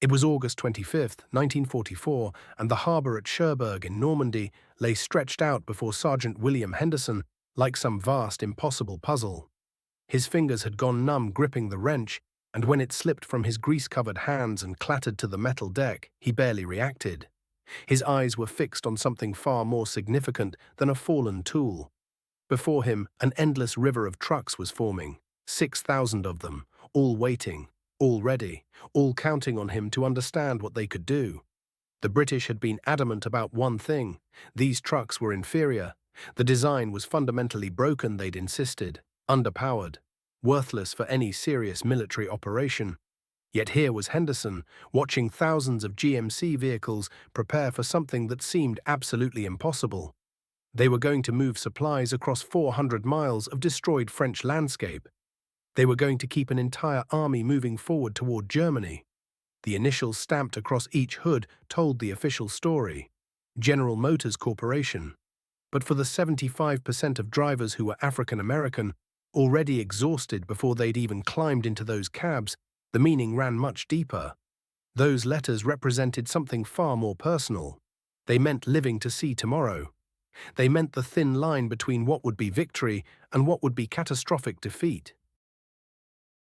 It was August 25th, 1944, and the harbour at Cherbourg in Normandy lay stretched out before Sergeant William Henderson like some vast, impossible puzzle. His fingers had gone numb gripping the wrench, and when it slipped from his grease-covered hands and clattered to the metal deck, he barely reacted. His eyes were fixed on something far more significant than a fallen tool. Before him, an endless river of trucks was forming, 6,000 of them, all waiting, all ready, all counting on him to understand what they could do. The British had been adamant about one thing: these trucks were inferior. The design was fundamentally broken, they'd insisted, underpowered, worthless for any serious military operation. Yet here was Henderson, watching thousands of GMC vehicles prepare for something that seemed absolutely impossible. They were going to move supplies across 400 miles of destroyed French landscape. They were going to keep an entire army moving forward toward Germany. The initials stamped across each hood told the official story: General Motors Corporation. But for the 75% of drivers who were African American, already exhausted before they'd even climbed into those cabs, the meaning ran much deeper. Those letters represented something far more personal. They meant living to see tomorrow. They meant the thin line between what would be victory and what would be catastrophic defeat.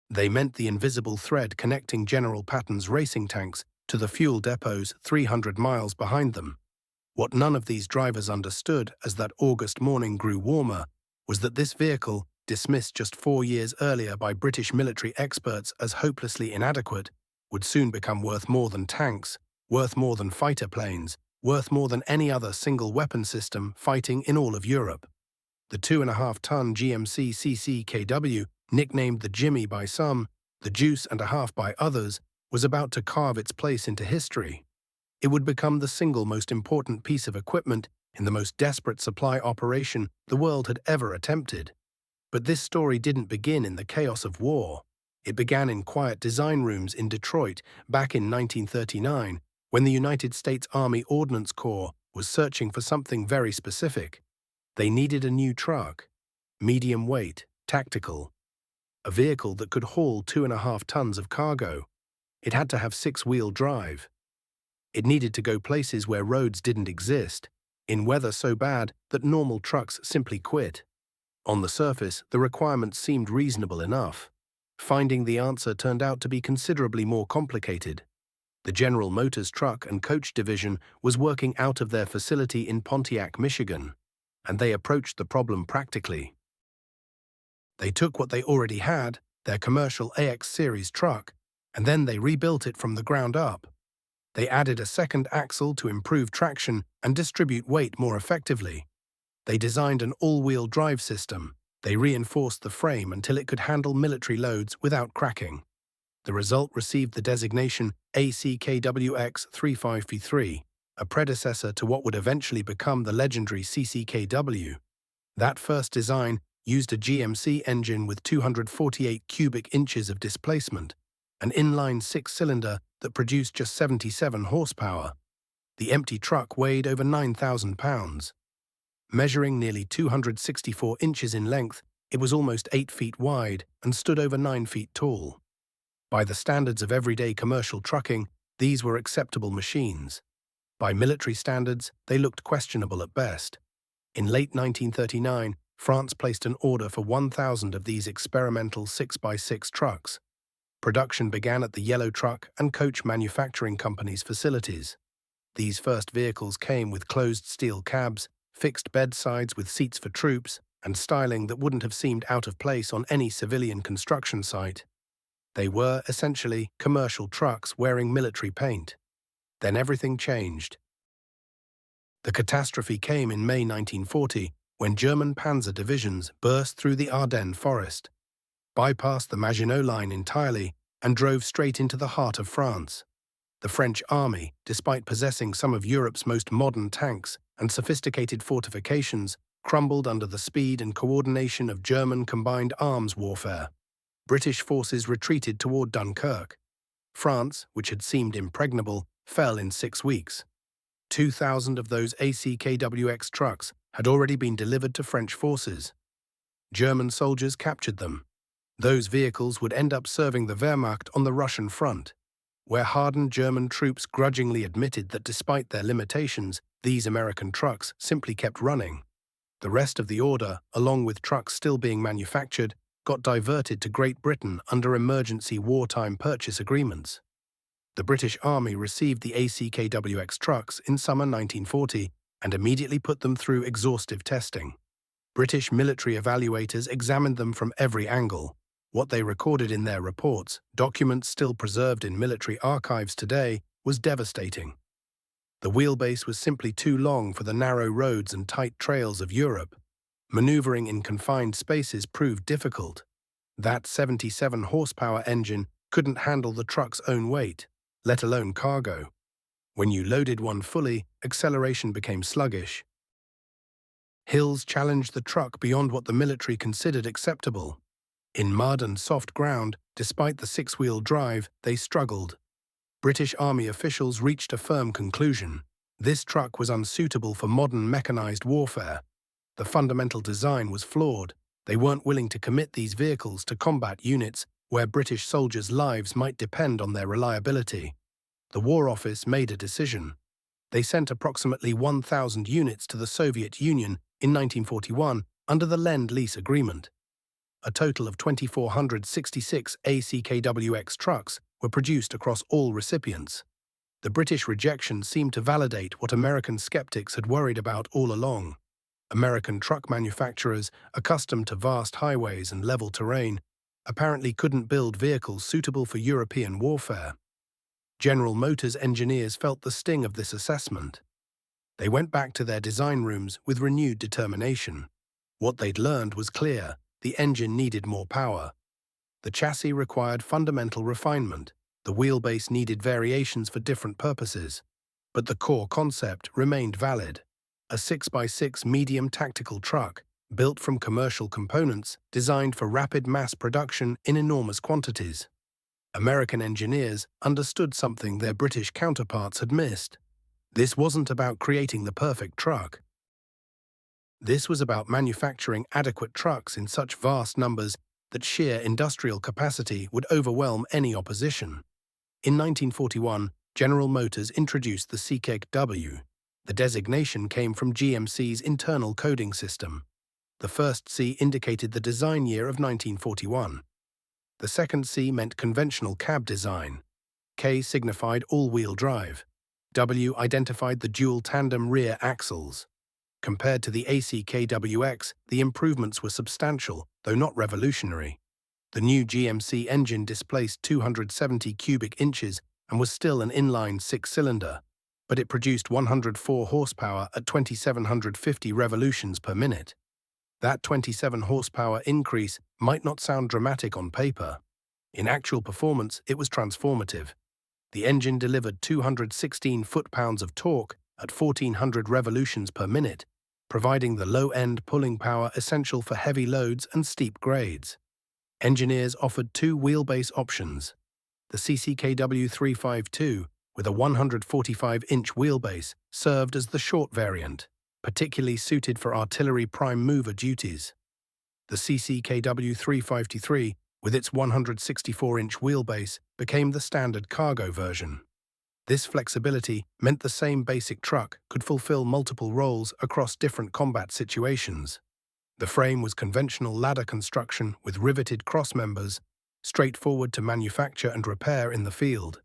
They meant the invisible thread connecting General Patton's racing tanks to the fuel depots 300 miles behind them. What none of these drivers understood as that August morning grew warmer was that this vehicle, dismissed just 4 years earlier by British military experts as hopelessly inadequate, would soon become worth more than tanks, worth more than fighter planes, worth more than any other single weapon system fighting in all of Europe. The 2.5-ton GMC CCKW, nicknamed the Jimmy by some, the Juice and a half by others, was about to carve its place into history. It would become the single most important piece of equipment in the most desperate supply operation the world had ever attempted. But this story didn't begin in the chaos of war. It began in quiet design rooms in Detroit back in 1939, when the United States Army Ordnance Corps was searching for something very specific. They needed a new truck, medium weight, tactical, a vehicle that could haul 2.5 tons of cargo. It had to have 6-wheel drive. It needed to go places where roads didn't exist, in weather so bad that normal trucks simply quit. On the surface, the requirements seemed reasonable enough. Finding the answer turned out to be considerably more complicated. The General Motors Truck and Coach Division was working out of their facility in Pontiac, Michigan, and they approached the problem practically. They took what they already had, their commercial AX series truck, and then they rebuilt it from the ground up. They added a second axle to improve traction and distribute weight more effectively. They designed an all-wheel drive system. They reinforced the frame until it could handle military loads without cracking. The result received the designation ACKWX 35V3, a predecessor to what would eventually become the legendary CCKW. That first design used a GMC engine with 248 cubic inches of displacement, an inline 6-cylinder that produced just 77 horsepower. The empty truck weighed over 9,000 pounds. Measuring nearly 264 inches in length, it was almost 8 feet wide and stood over 9 feet tall. By the standards of everyday commercial trucking, these were acceptable machines. By military standards, they looked questionable at best. In late 1939, France placed an order for 1,000 of these experimental 6x6 trucks. Production began at the Yellow Truck and Coach Manufacturing Company's facilities. These first vehicles came with closed steel cabs, fixed bedsides with seats for troops, and styling that wouldn't have seemed out of place on any civilian construction site. They were, essentially, commercial trucks wearing military paint. Then everything changed. The catastrophe came in May 1940, when German panzer divisions burst through the Ardennes forest, bypassed the Maginot Line entirely, and drove straight into the heart of France. The French army, despite possessing some of Europe's most modern tanks and sophisticated fortifications, crumbled under the speed and coordination of German combined arms warfare. British forces retreated toward Dunkirk. France, which had seemed impregnable, fell in 6 weeks. 2,000 of those ACKWX trucks had already been delivered to French forces. German soldiers captured them. Those vehicles would end up serving the Wehrmacht on the Russian front. where hardened German troops grudgingly admitted that despite their limitations, these American trucks simply kept running. The rest of the order, along with trucks still being manufactured, got diverted to Great Britain under emergency wartime purchase agreements. The British Army received the ACKWX trucks in summer 1940 and immediately put them through exhaustive testing. British military evaluators examined them from every angle. What they recorded in their reports, documents still preserved in military archives today, was devastating. The wheelbase was simply too long for the narrow roads and tight trails of Europe. Maneuvering in confined spaces proved difficult. That 77 horsepower engine couldn't handle the truck's own weight, let alone cargo. When you loaded one fully, acceleration became sluggish. Hills challenged the truck beyond what the military considered acceptable. In mud and soft ground, despite the six-wheel drive, they struggled. British Army officials reached a firm conclusion. This truck was unsuitable for modern mechanized warfare. The fundamental design was flawed. They weren't willing to commit these vehicles to combat units where British soldiers' lives might depend on their reliability. The War Office made a decision. They sent approximately 1,000 units to the Soviet Union in 1941 under the Lend-Lease Agreement. A total of 2,466 ACKWX trucks were produced across all recipients. The British rejection seemed to validate what American skeptics had worried about all along. American truck manufacturers, accustomed to vast highways and level terrain, apparently couldn't build vehicles suitable for European warfare. General Motors engineers felt the sting of this assessment. They went back to their design rooms with renewed determination. What they'd learned was clear: the engine needed more power. The chassis required fundamental refinement. The wheelbase needed variations for different purposes. But the core concept remained valid. A 6x6 medium tactical truck, built from commercial components, designed for rapid mass production in enormous quantities. American engineers understood something their British counterparts had missed. This wasn't about creating the perfect truck. This was about manufacturing adequate trucks in such vast numbers that sheer industrial capacity would overwhelm any opposition. In 1941, General Motors introduced the CCKW. The designation came from GMC's internal coding system. The first C indicated the design year of 1941. The second C meant conventional cab design. K signified all-wheel drive. W identified the dual tandem rear axles. Compared to the ACKWX, the improvements were substantial, though not revolutionary. The new GMC engine displaced 270 cubic inches and was still an inline six-cylinder, but it produced 104 horsepower at 2,750 revolutions per minute. That 27 horsepower increase might not sound dramatic on paper. In actual performance, it was transformative. The engine delivered 216 foot-pounds of torque at 1,400 revolutions per minute, providing the low-end pulling power essential for heavy loads and steep grades. Engineers offered two wheelbase options. The CCKW 352, with a 145-inch wheelbase, served as the short variant, particularly suited for artillery prime mover duties. The CCKW 353, with its 164-inch wheelbase, became the standard cargo version. This flexibility meant the same basic truck could fulfill multiple roles across different combat situations. The frame was conventional ladder construction with riveted crossmembers, straightforward to manufacture and repair in the field.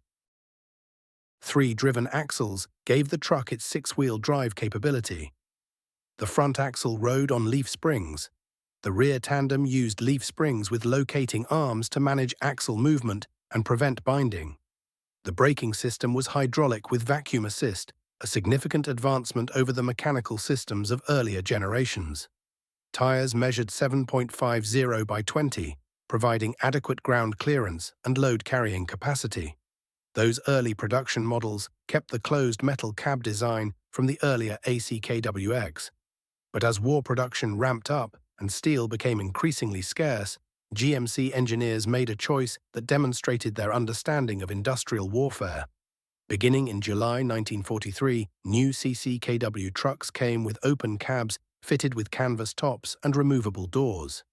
3 driven axles gave the truck its 6-wheel drive capability. The front axle rode on leaf springs. The rear tandem used leaf springs with locating arms to manage axle movement and prevent binding. The braking system was hydraulic with vacuum assist, a significant advancement over the mechanical systems of earlier generations. Tires measured 7.50 by 20, providing adequate ground clearance and load-carrying capacity. Those early production models kept the closed metal cab design from the earlier ACKWX. But as war production ramped up and steel became increasingly scarce, GMC engineers made a choice that demonstrated their understanding of industrial warfare. Beginning in July 1943, new CCKW trucks came with open cabs fitted with canvas tops and removable doors.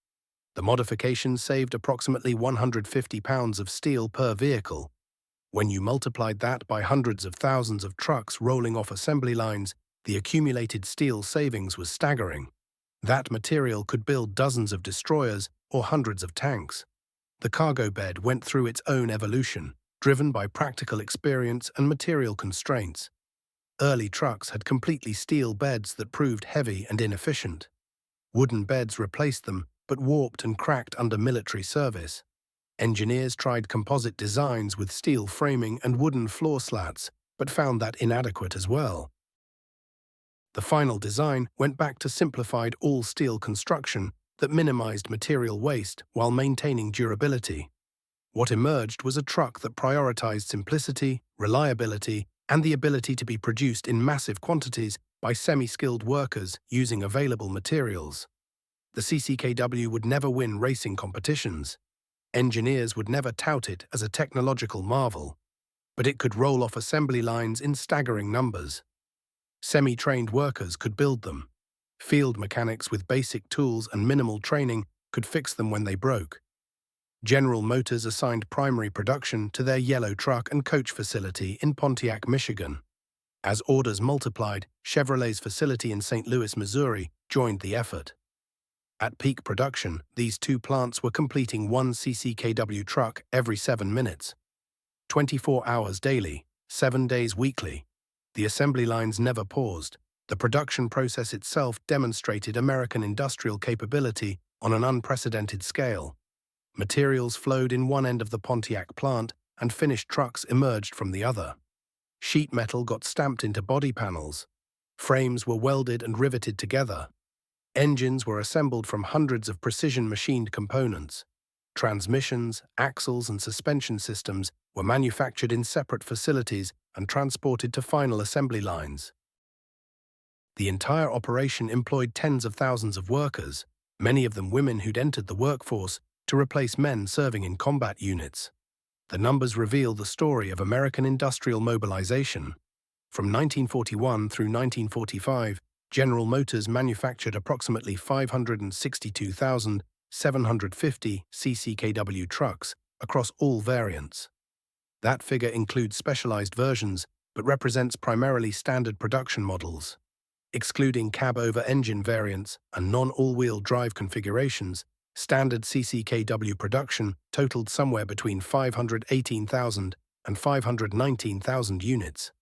The modifications saved approximately 150 pounds of steel per vehicle. When you multiplied that by hundreds of thousands of trucks rolling off assembly lines, the accumulated steel savings was staggering. That material could build dozens of destroyers or hundreds of tanks. The cargo bed went through its own evolution, driven by practical experience and material constraints. Early trucks had completely steel beds that proved heavy and inefficient. Wooden beds replaced them, but warped and cracked under military service. Engineers tried composite designs with steel framing and wooden floor slats, but found that inadequate as well. The final design went back to simplified all-steel construction that minimized material waste while maintaining durability. What emerged was a truck that prioritized simplicity, reliability, and the ability to be produced in massive quantities by semi-skilled workers using available materials. The CCKW would never win racing competitions. Engineers would never tout it as a technological marvel, but it could roll off assembly lines in staggering numbers. Semi-trained workers could build them. Field mechanics with basic tools and minimal training could fix them when they broke. General Motors assigned primary production to their yellow truck and coach facility in Pontiac, Michigan. As orders multiplied, Chevrolet's facility in St. Louis, Missouri, joined the effort. At peak production, these two plants were completing one CCKW truck every 7 minutes. 24 hours daily, 7 days weekly. The assembly lines never paused. The production process itself demonstrated American industrial capability on an unprecedented scale. Materials flowed in one end of the Pontiac plant, and finished trucks emerged from the other. Sheet metal got stamped into body panels. Frames were welded and riveted together. Engines were assembled from hundreds of precision-machined components. Transmissions, axles, and suspension systems were manufactured in separate facilities and transported to final assembly lines. The entire operation employed tens of thousands of workers, many of them women who'd entered the workforce to replace men serving in combat units. The numbers reveal the story of American industrial mobilization. From 1941 through 1945, General Motors manufactured approximately 562,750 CCKW trucks across all variants. That figure includes specialized versions, but represents primarily standard production models. Excluding cab-over-engine variants and non-all-wheel drive configurations, standard CCKW production totaled somewhere between 518,000 and 519,000 units.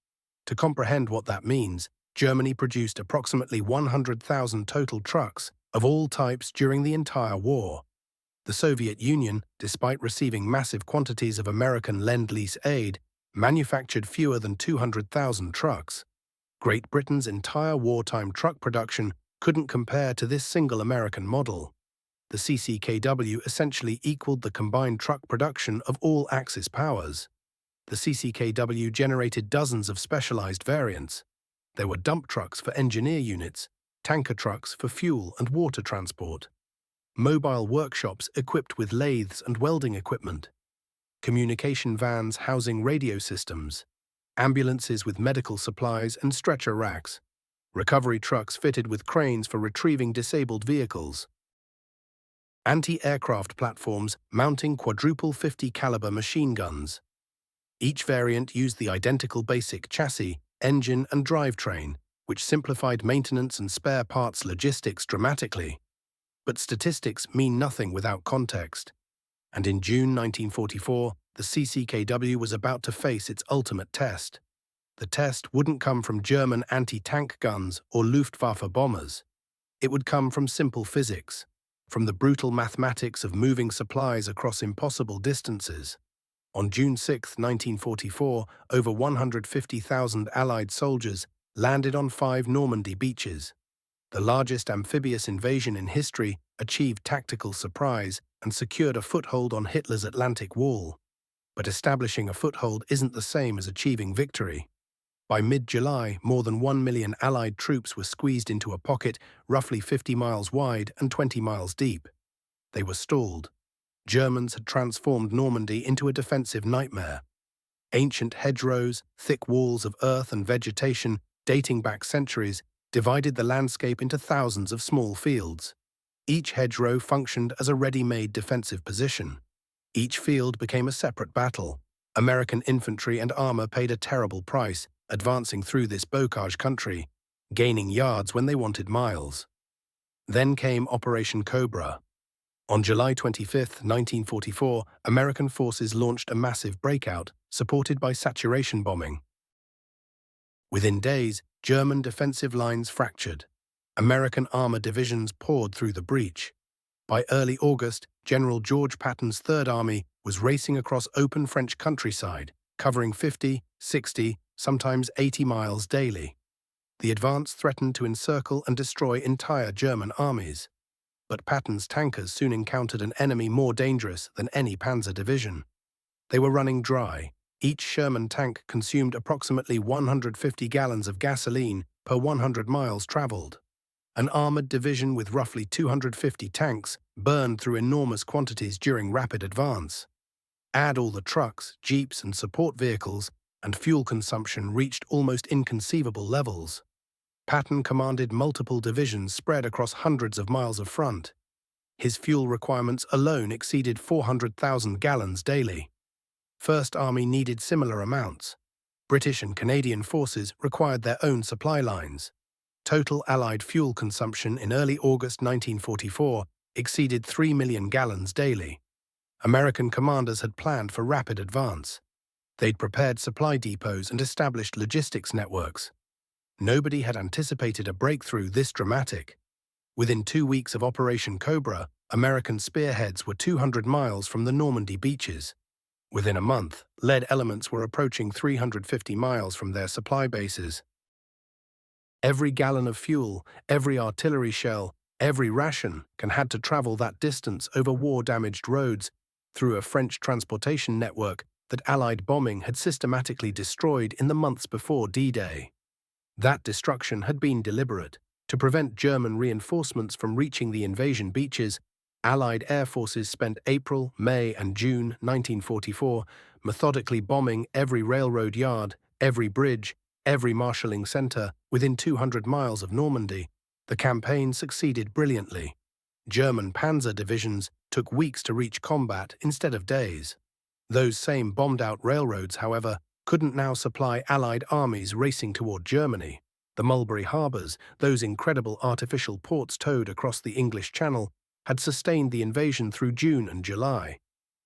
To comprehend what that means, Germany produced approximately 100,000 total trucks of all types during the entire war. The Soviet Union, despite receiving massive quantities of American Lend-Lease aid, manufactured fewer than 200,000 trucks. Great Britain's entire wartime truck production couldn't compare to this single American model. The CCKW essentially equaled the combined truck production of all Axis powers. The CCKW generated dozens of specialized variants. There were dump trucks for engineer units, tanker trucks for fuel and water transport, mobile workshops equipped with lathes and welding equipment, communication vans housing radio systems, ambulances with medical supplies and stretcher racks, recovery trucks fitted with cranes for retrieving disabled vehicles, anti-aircraft platforms mounting quadruple 50-caliber machine guns. Each variant used the identical basic chassis, engine, and drivetrain, which simplified maintenance and spare parts logistics dramatically. But statistics mean nothing without context. And in June 1944, the CCKW was about to face its ultimate test. The test wouldn't come from German anti-tank guns or Luftwaffe bombers. It would come from simple physics, from the brutal mathematics of moving supplies across impossible distances. On June 6, 1944, over 150,000 Allied soldiers landed on 5 Normandy beaches. The largest amphibious invasion in history achieved tactical surprise and secured a foothold on Hitler's Atlantic Wall. But establishing a foothold isn't the same as achieving victory. By mid-July, more than 1 million Allied troops were squeezed into a pocket roughly 50 miles wide and 20 miles deep. They were stalled. Germans had transformed Normandy into a defensive nightmare. Ancient hedgerows, thick walls of earth and vegetation dating back centuries divided the landscape into thousands of small fields. Each hedgerow functioned as a ready-made defensive position. Each field became a separate battle. American infantry and armor paid a terrible price, advancing through this bocage country, gaining yards when they wanted miles. Then came Operation Cobra. On July 25, 1944, American forces launched a massive breakout, supported by saturation bombing. Within days, German defensive lines fractured. American armor divisions poured through the breach. By early August, General George Patton's Third Army was racing across open French countryside, covering 50, 60, sometimes 80 miles daily. The advance threatened to encircle and destroy entire German armies. But Patton's tankers soon encountered an enemy more dangerous than any panzer division. They were running dry. Each Sherman tank consumed approximately 150 gallons of gasoline per 100 miles traveled. An armored division with roughly 250 tanks burned through enormous quantities during rapid advance. Add all the trucks, jeeps, and support vehicles, and fuel consumption reached almost inconceivable levels. Patton commanded multiple divisions spread across hundreds of miles of front. His fuel requirements alone exceeded 400,000 gallons daily. First Army needed similar amounts. British and Canadian forces required their own supply lines. Total Allied fuel consumption in early August 1944 exceeded 3 million gallons daily. American commanders had planned for rapid advance. They'd prepared supply depots and established logistics networks. Nobody had anticipated a breakthrough this dramatic. Within 2 weeks of Operation Cobra, American spearheads were 200 miles from the Normandy beaches. Within a month, lead elements were approaching 350 miles from their supply bases. Every gallon of fuel, every artillery shell, every ration had to travel that distance over war-damaged roads through a French transportation network that Allied bombing had systematically destroyed in the months before D-Day. That destruction had been deliberate. To prevent German reinforcements from reaching the invasion beaches, Allied air forces spent April, May, and June 1944 methodically bombing every railroad yard, every bridge, every marshalling center within 200 miles of Normandy. The campaign succeeded brilliantly. German panzer divisions took weeks to reach combat instead of days. Those same bombed-out railroads, however, couldn't now supply Allied armies racing toward Germany. The Mulberry harbors, those incredible artificial ports towed across the English Channel, had sustained the invasion through June and July.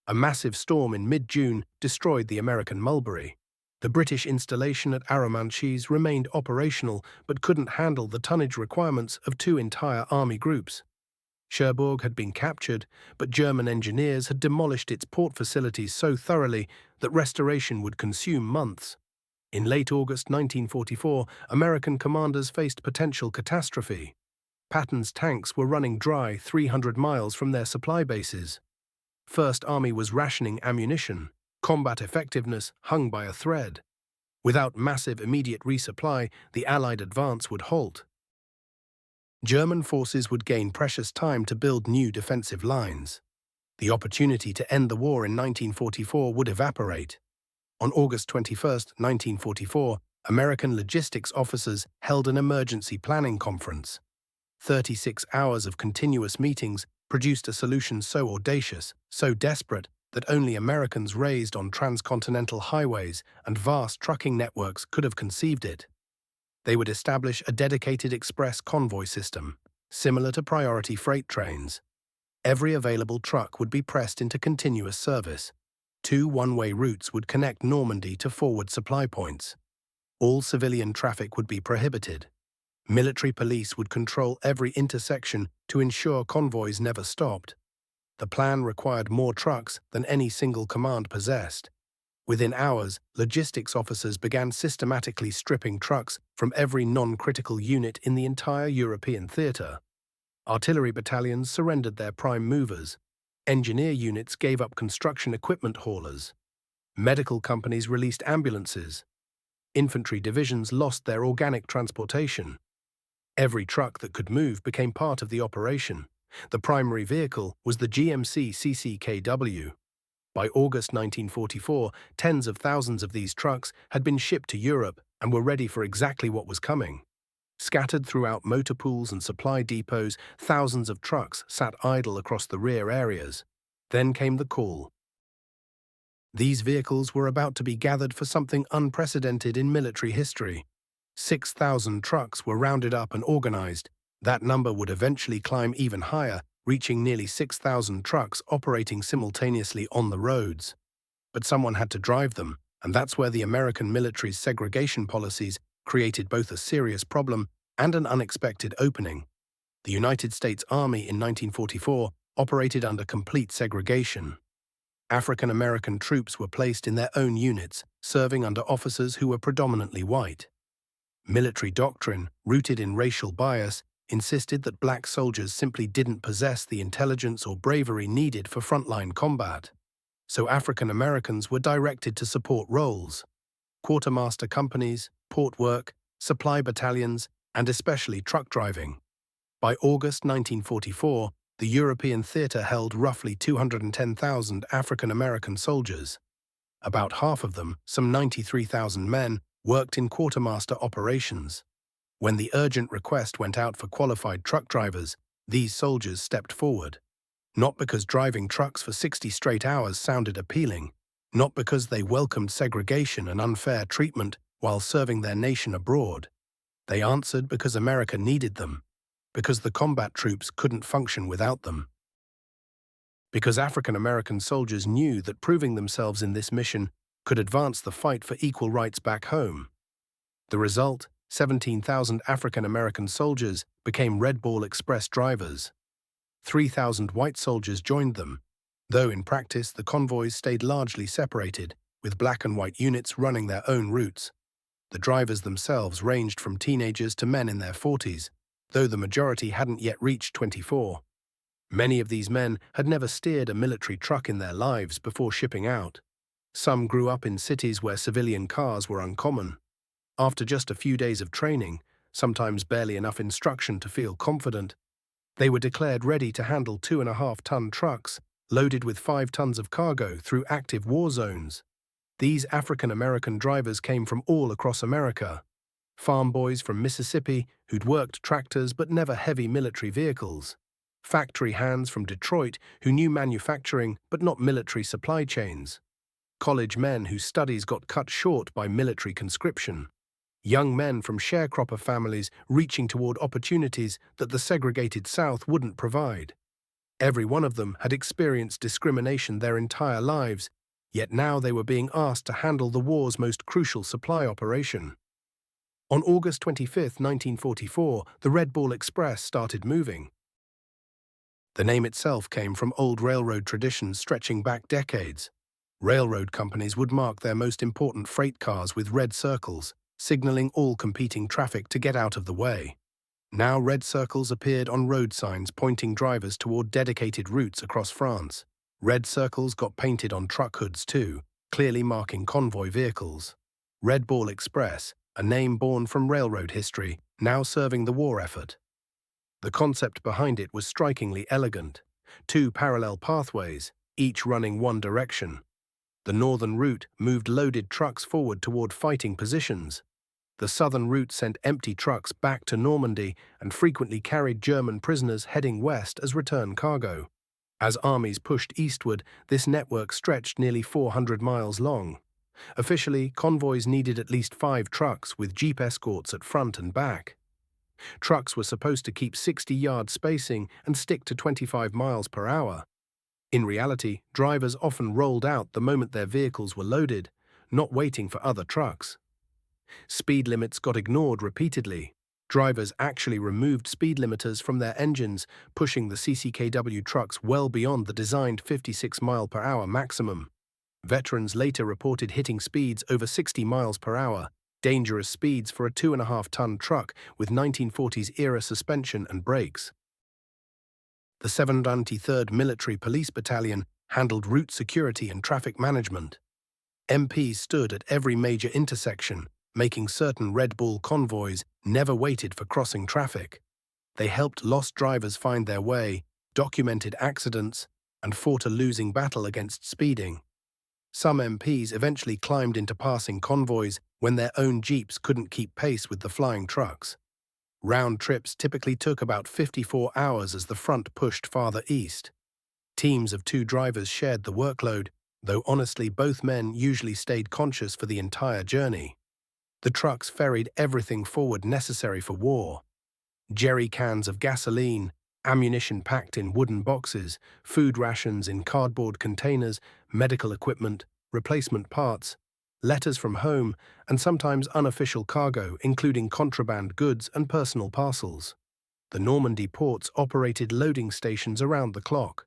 A massive storm in mid-June destroyed the American Mulberry. The British installation at Arromanches remained operational but couldn't handle the tonnage requirements of 2 entire army groups. Cherbourg had been captured, but German engineers had demolished its port facilities so thoroughly that restoration would consume months. In late August 1944, American commanders faced potential catastrophe. Patton's tanks were running dry 300 miles from their supply bases. First Army was rationing ammunition. Combat effectiveness hung by a thread. Without massive immediate resupply, the Allied advance would halt. German forces would gain precious time to build new defensive lines. The opportunity to end the war in 1944 would evaporate. On August 21, 1944, American logistics officers held an emergency planning conference. 36 hours of continuous meetings produced a solution so audacious, so desperate, that only Americans raised on transcontinental highways and vast trucking networks could have conceived it. They would establish a dedicated express convoy system, similar to priority freight trains. Every available truck would be pressed into continuous service. 2 one-way routes would connect Normandy to forward supply points. All civilian traffic would be prohibited. Military police would control every intersection to ensure convoys never stopped. The plan required more trucks than any single command possessed. Within hours, logistics officers began systematically stripping trucks from every non-critical unit in the entire European theater. Artillery battalions surrendered their prime movers. Engineer units gave up construction equipment haulers. Medical companies released ambulances. Infantry divisions lost their organic transportation. Every truck that could move became part of the operation. The primary vehicle was the GMC CCKW. By August 1944, tens of thousands of these trucks had been shipped to Europe and were ready for exactly what was coming. Scattered throughout motor pools and supply depots, thousands of trucks sat idle across the rear areas. Then came the call. These vehicles were about to be gathered for something unprecedented in military history. 6,000 trucks were rounded up and organized. That number would eventually climb even higher, reaching nearly 6,000 trucks operating simultaneously on the roads. But someone had to drive them, and that's where the American military's segregation policies created both a serious problem and an unexpected opening. The United States Army in 1944 operated under complete segregation. African American troops were placed in their own units, serving under officers who were predominantly white. Military doctrine, rooted in racial bias, insisted that black soldiers simply didn't possess the intelligence or bravery needed for frontline combat. So African Americans were directed to support roles: quartermaster companies, port work, supply battalions, and especially truck driving. By August 1944, the European theater held roughly 210,000 African American soldiers. About half of them, some 93,000 men, worked in quartermaster operations. When the urgent request went out for qualified truck drivers, these soldiers stepped forward. Not because driving trucks for 60 straight hours sounded appealing, not because they welcomed segregation and unfair treatment while serving their nation abroad. They answered because America needed them, because the combat troops couldn't function without them. Because African American soldiers knew that proving themselves in this mission could advance the fight for equal rights back home. The result, 17,000 African American soldiers became Red Ball Express drivers. 3,000 white soldiers joined them, though in practice the convoys stayed largely separated, with black and white units running their own routes. The drivers themselves ranged from teenagers to men in their 40s, though the majority hadn't yet reached 24. Many of these men had never steered a military truck in their lives before shipping out. Some grew up in cities where civilian cars were uncommon. After just a few days of training, sometimes barely enough instruction to feel confident, they were declared ready to handle 2.5-ton trucks loaded with 5 tons of cargo through active war zones. These African American drivers came from all across America. Farm boys from Mississippi who'd worked tractors but never heavy military vehicles. Factory hands from Detroit who knew manufacturing but not military supply chains. College men whose studies got cut short by military conscription. Young men from sharecropper families reaching toward opportunities that the segregated South wouldn't provide. Every one of them had experienced discrimination their entire lives, yet now they were being asked to handle the war's most crucial supply operation. On August 25, 1944, the Red Ball Express started moving. The name itself came from old railroad traditions stretching back decades. Railroad companies would mark their most important freight cars with red circles, signaling all competing traffic to get out of the way. Now red circles appeared on road signs pointing drivers toward dedicated routes across France. Red circles got painted on truck hoods too, clearly marking convoy vehicles. Red Ball Express, a name born from railroad history, now serving the war effort. The concept behind it was strikingly elegant. 2 parallel pathways, each running one direction. The northern route moved loaded trucks forward toward fighting positions. The southern route sent empty trucks back to Normandy and frequently carried German prisoners heading west as return cargo. As armies pushed eastward, this network stretched nearly 400 miles long. Officially, convoys needed at least 5 trucks with jeep escorts at front and back. Trucks were supposed to keep 60-yard spacing and stick to 25 miles per hour. In reality, drivers often rolled out the moment their vehicles were loaded, not waiting for other trucks. Speed limits got ignored repeatedly. Drivers actually removed speed limiters from their engines, pushing the CCKW trucks well beyond the designed 56 mile per hour maximum. Veterans later reported hitting speeds over 60 miles per hour, dangerous speeds for a 2.5-ton truck with 1940s-era suspension and brakes. The 793rd Military Police Battalion handled route security and traffic management. MPs stood at every major intersection, making certain Red Ball convoys never waited for crossing traffic. They helped lost drivers find their way, documented accidents, and fought a losing battle against speeding. Some MPs eventually climbed into passing convoys when their own jeeps couldn't keep pace with the flying trucks. Round trips typically took about 54 hours as the front pushed farther east. Teams of 2 drivers shared the workload, though honestly both men usually stayed conscious for the entire journey. The trucks ferried everything forward necessary for war: jerry cans of gasoline, ammunition packed in wooden boxes, food rations in cardboard containers, medical equipment, replacement parts, letters from home, and sometimes unofficial cargo, including contraband goods and personal parcels. The Normandy ports operated loading stations around the clock.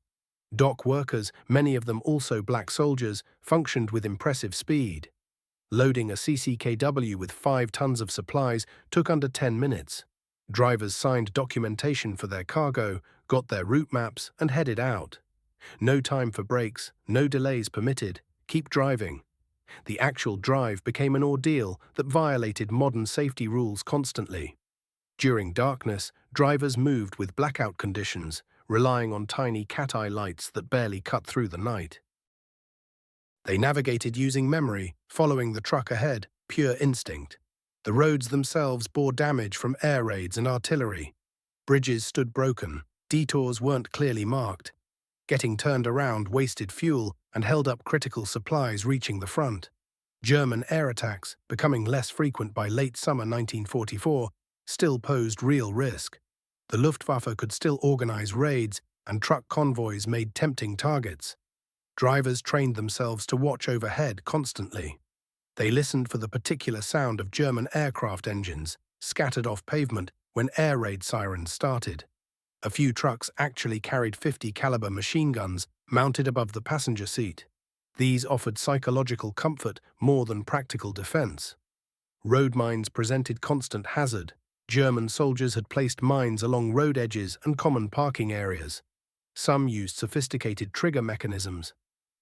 Dock workers, many of them also black soldiers, functioned with impressive speed. Loading a CCKW with 5 tons of supplies took under 10 minutes. Drivers signed documentation for their cargo, got their route maps, and headed out. No time for breaks, no delays permitted. Keep driving. The actual drive became an ordeal that violated modern safety rules constantly. During darkness, drivers moved with blackout conditions, relying on tiny cat-eye lights that barely cut through the night. They navigated using memory, following the truck ahead, pure instinct. The roads themselves bore damage from air raids and artillery. Bridges stood broken, detours weren't clearly marked. Getting turned around wasted fuel and held up critical supplies reaching the front. German air attacks, becoming less frequent by late summer 1944, still posed real risk. The Luftwaffe could still organize raids, and truck convoys made tempting targets. Drivers trained themselves to watch overhead constantly. They listened for the particular sound of German aircraft engines, scattered off pavement when air raid sirens started. A few trucks actually carried 50 caliber machine guns mounted above the passenger seat. These offered psychological comfort more than practical defense. Road mines presented constant hazard. German soldiers had placed mines along road edges and common parking areas. Some used sophisticated trigger mechanisms.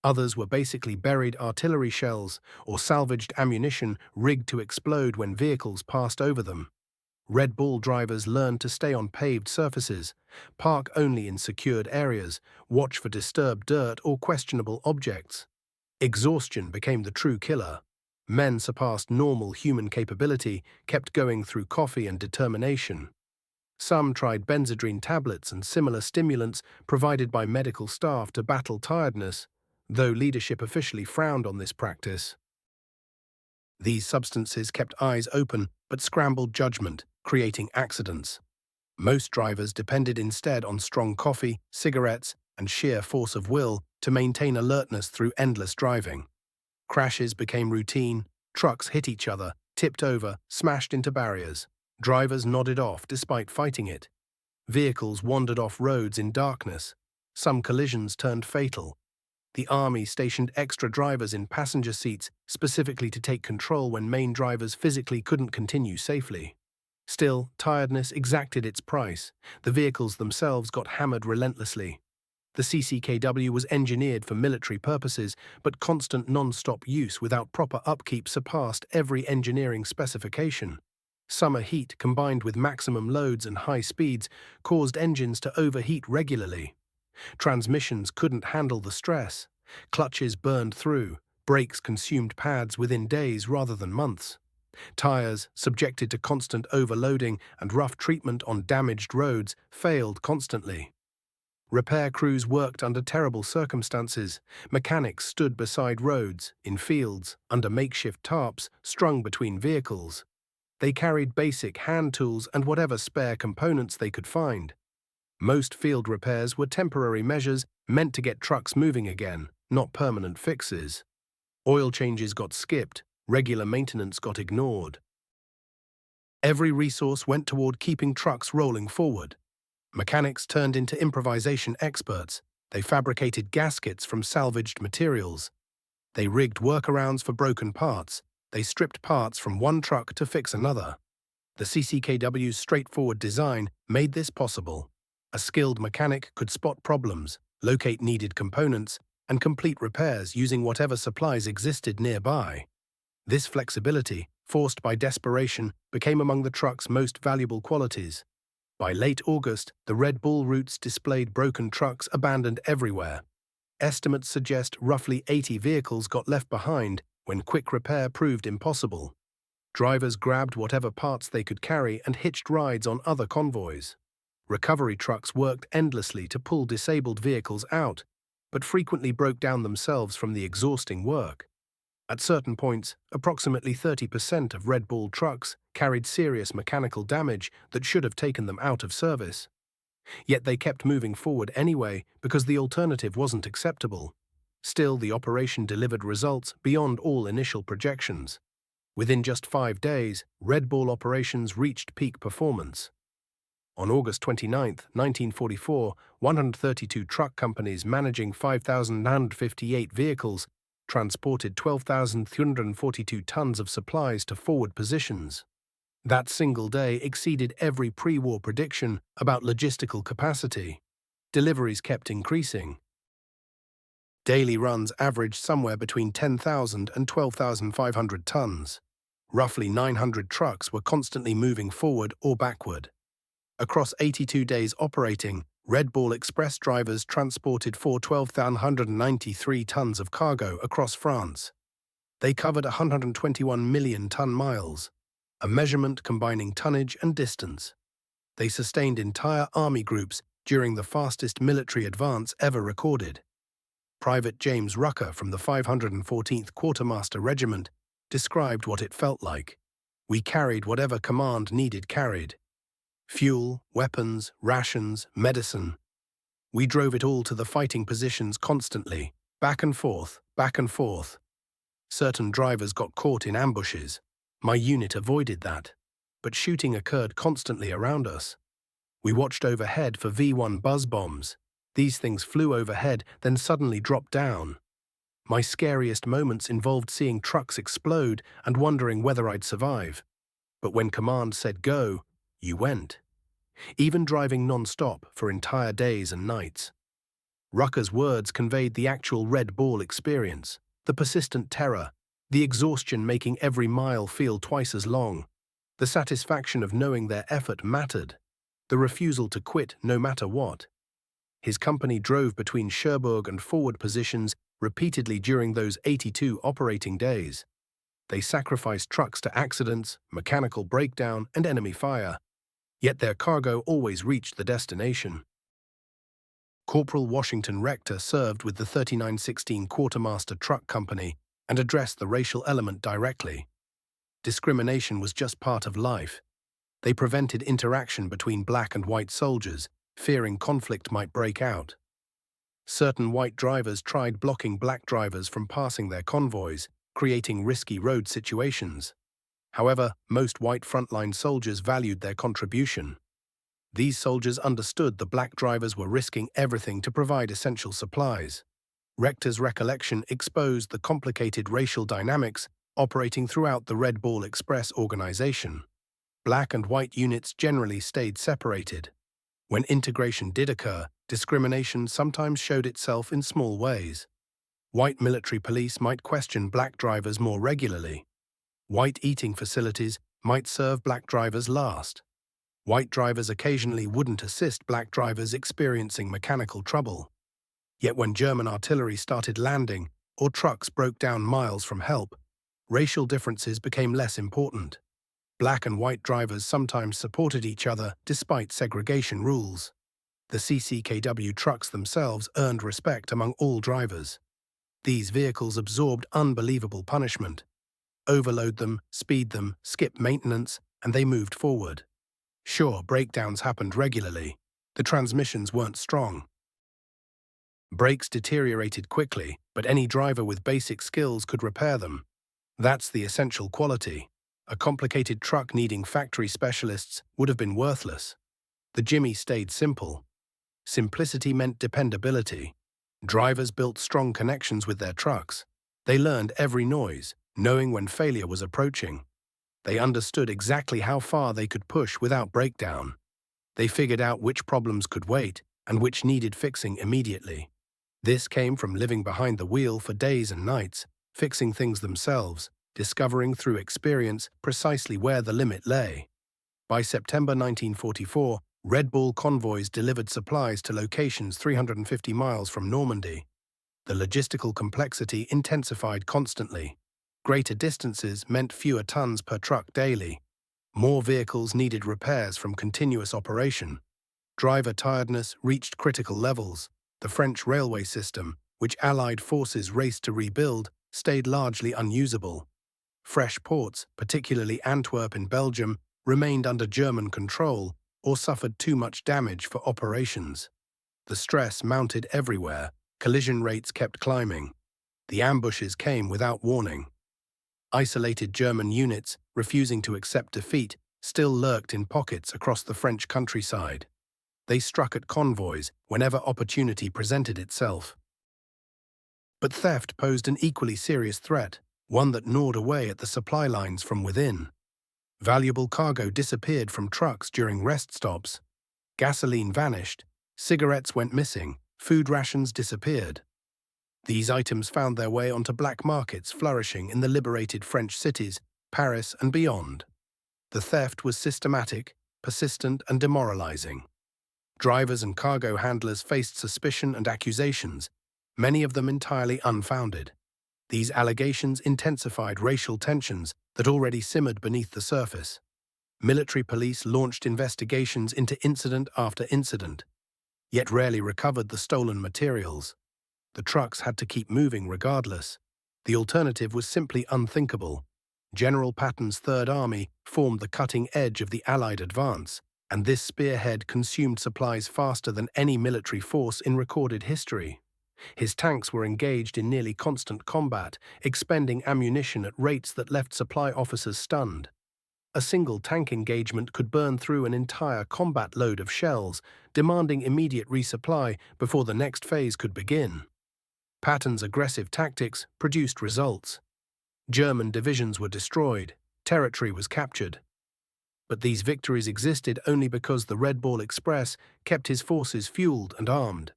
Others were basically buried artillery shells or salvaged ammunition rigged to explode when vehicles passed over them. Red Bull drivers learned to stay on paved surfaces, park only in secured areas, watch for disturbed dirt or questionable objects. Exhaustion became the true killer. Men surpassed normal human capability, kept going through coffee and determination. Some tried benzodrine tablets and similar stimulants provided by medical staff to battle tiredness, though leadership officially frowned on this practice. These substances kept eyes open but scrambled judgment, creating accidents. Most drivers depended instead on strong coffee, cigarettes, and sheer force of will to maintain alertness through endless driving. Crashes became routine, trucks hit each other, tipped over, smashed into barriers. Drivers nodded off despite fighting it. Vehicles wandered off roads in darkness. Some collisions turned fatal. The army stationed extra drivers in passenger seats specifically to take control when main drivers physically couldn't continue safely. Still, tiredness exacted its price. The vehicles themselves got hammered relentlessly. The CCKW was engineered for military purposes, but constant non-stop use without proper upkeep surpassed every engineering specification. Summer heat combined with maximum loads and high speeds caused engines to overheat regularly. Transmissions couldn't handle the stress. Clutches burned through. Brakes consumed pads within days rather than months. Tires, subjected to constant overloading and rough treatment on damaged roads, failed constantly. Repair crews worked under terrible circumstances. Mechanics stood beside roads, in fields, under makeshift tarps, strung between vehicles. They carried basic hand tools and whatever spare components they could find. Most field repairs were temporary measures meant to get trucks moving again, not permanent fixes. Oil changes got skipped, regular maintenance got ignored. Every resource went toward keeping trucks rolling forward. Mechanics turned into improvisation experts. They fabricated gaskets from salvaged materials. They rigged workarounds for broken parts. They stripped parts from one truck to fix another. The CCKW's straightforward design made this possible. A skilled mechanic could spot problems, locate needed components, and complete repairs using whatever supplies existed nearby. This flexibility, forced by desperation, became among the truck's most valuable qualities. By late August, the Red Bull routes displayed broken trucks abandoned everywhere. Estimates suggest roughly 80 vehicles got left behind when quick repair proved impossible. Drivers grabbed whatever parts they could carry and hitched rides on other convoys. Recovery trucks worked endlessly to pull disabled vehicles out. but frequently broke down themselves from the exhausting work. At certain points, approximately 30% of Red Bull trucks carried serious mechanical damage that should have taken them out of service. Yet they kept moving forward anyway because the alternative wasn't acceptable. Still, the operation delivered results beyond all initial projections. Within just 5 days, Red Bull operations reached peak performance. On August 29, 1944, 132 truck companies managing 5,958 vehicles transported 12,342 tons of supplies to forward positions. That single day exceeded every pre-war prediction about logistical capacity. Deliveries kept increasing. Daily runs averaged somewhere between 10,000 and 12,500 tons. Roughly 900 trucks were constantly moving forward or backward. Across 82 days operating, Red Bull Express drivers transported 12,193 tons of cargo across France. They covered 121 million ton miles, a measurement combining tonnage and distance. They sustained entire army groups during the fastest military advance ever recorded. Private James Rucker from the 514th Quartermaster Regiment described what it felt like. We carried whatever command needed carried. Fuel, weapons, rations, medicine. We drove it all to the fighting positions constantly, back and forth, back and forth. Certain drivers got caught in ambushes. My unit avoided that. But shooting occurred constantly around us. We watched overhead for V1 buzz bombs. These things flew overhead, then suddenly dropped down. My scariest moments involved seeing trucks explode and wondering whether I'd survive. But when command said go, you went. Even driving non-stop for entire days and nights. Rucker's words conveyed the actual Red Bull experience, the persistent terror, the exhaustion making every mile feel twice as long, the satisfaction of knowing their effort mattered, the refusal to quit no matter what. His company drove between Cherbourg and forward positions repeatedly during those 82 operating days. They sacrificed trucks to accidents, mechanical breakdown, and enemy fire. Yet their cargo always reached the destination. Corporal Washington Rector served with the 3916 Quartermaster Truck Company and addressed the racial element directly. Discrimination was just part of life. They prevented interaction between black and white soldiers, fearing conflict might break out. Certain white drivers tried blocking black drivers from passing their convoys, creating risky road situations. However, most white frontline soldiers valued their contribution. These soldiers understood the black drivers were risking everything to provide essential supplies. Rector's recollection exposed the complicated racial dynamics operating throughout the Red Bull Express organization. Black and white units generally stayed separated. When integration did occur, discrimination sometimes showed itself in small ways. White military police might question black drivers more regularly. White eating facilities might serve black drivers last. White drivers occasionally wouldn't assist black drivers experiencing mechanical trouble. Yet when German artillery started landing or trucks broke down miles from help, racial differences became less important. Black and white drivers sometimes supported each other despite segregation rules. The CCKW trucks themselves earned respect among all drivers. These vehicles absorbed unbelievable punishment. Overload them, speed them, skip maintenance, and they moved forward. Sure, breakdowns happened regularly. The transmissions weren't strong. Brakes deteriorated quickly, but any driver with basic skills could repair them. That's the essential quality. A complicated truck needing factory specialists would have been worthless. The Jimmy stayed simple. Simplicity meant dependability. Drivers built strong connections with their trucks. They learned every noise, knowing when failure was approaching. They understood exactly how far they could push without breakdown. They figured out which problems could wait and which needed fixing immediately. This came from living behind the wheel for days and nights, fixing things themselves, discovering through experience precisely where the limit lay. By September 1944, Red Bull convoys delivered supplies to locations 350 miles from Normandy. The logistical complexity intensified constantly. Greater distances meant fewer tons per truck daily. More vehicles needed repairs from continuous operation. Driver tiredness reached critical levels. The French railway system, which Allied forces raced to rebuild, stayed largely unusable. Fresh ports, particularly Antwerp in Belgium, remained under German control or suffered too much damage for operations. The stress mounted everywhere, collision rates kept climbing. The ambushes came without warning. Isolated German units, refusing to accept defeat, still lurked in pockets across the French countryside. They struck at convoys whenever opportunity presented itself. But theft posed an equally serious threat, one that gnawed away at the supply lines from within. Valuable cargo disappeared from trucks during rest stops. Gasoline vanished, cigarettes went missing, food rations disappeared. These items found their way onto black markets flourishing in the liberated French cities, Paris and beyond. The theft was systematic, persistent and demoralizing. Drivers and cargo handlers faced suspicion and accusations, many of them entirely unfounded. These allegations intensified racial tensions that already simmered beneath the surface. Military police launched investigations into incident after incident, yet rarely recovered the stolen materials. The trucks had to keep moving regardless. The alternative was simply unthinkable. General Patton's Third Army formed the cutting edge of the Allied advance, and this spearhead consumed supplies faster than any military force in recorded history. His tanks were engaged in nearly constant combat, expending ammunition at rates that left supply officers stunned. A single tank engagement could burn through an entire combat load of shells, demanding immediate resupply before the next phase could begin. Patton's aggressive tactics produced results. German divisions were destroyed, territory was captured. But these victories existed only because the Red Ball Express kept his forces fueled and armed.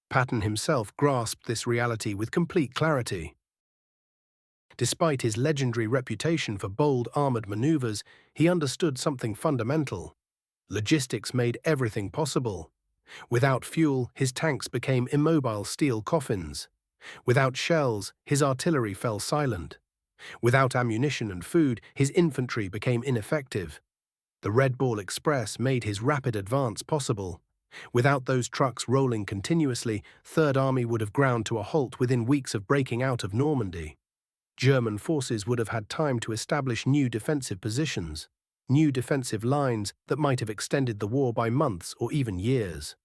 Patton himself grasped this reality with complete clarity. Despite his legendary reputation for bold armored maneuvers, he understood something fundamental. Logistics made everything possible. Without fuel, his tanks became immobile steel coffins. Without shells, his artillery fell silent. Without ammunition and food, his infantry became ineffective. The Red Ball Express made his rapid advance possible. Without those trucks rolling continuously, Third Army would have ground to a halt within weeks of breaking out of Normandy. German forces would have had time to establish new defensive positions, new defensive lines that might have extended the war by months or even years.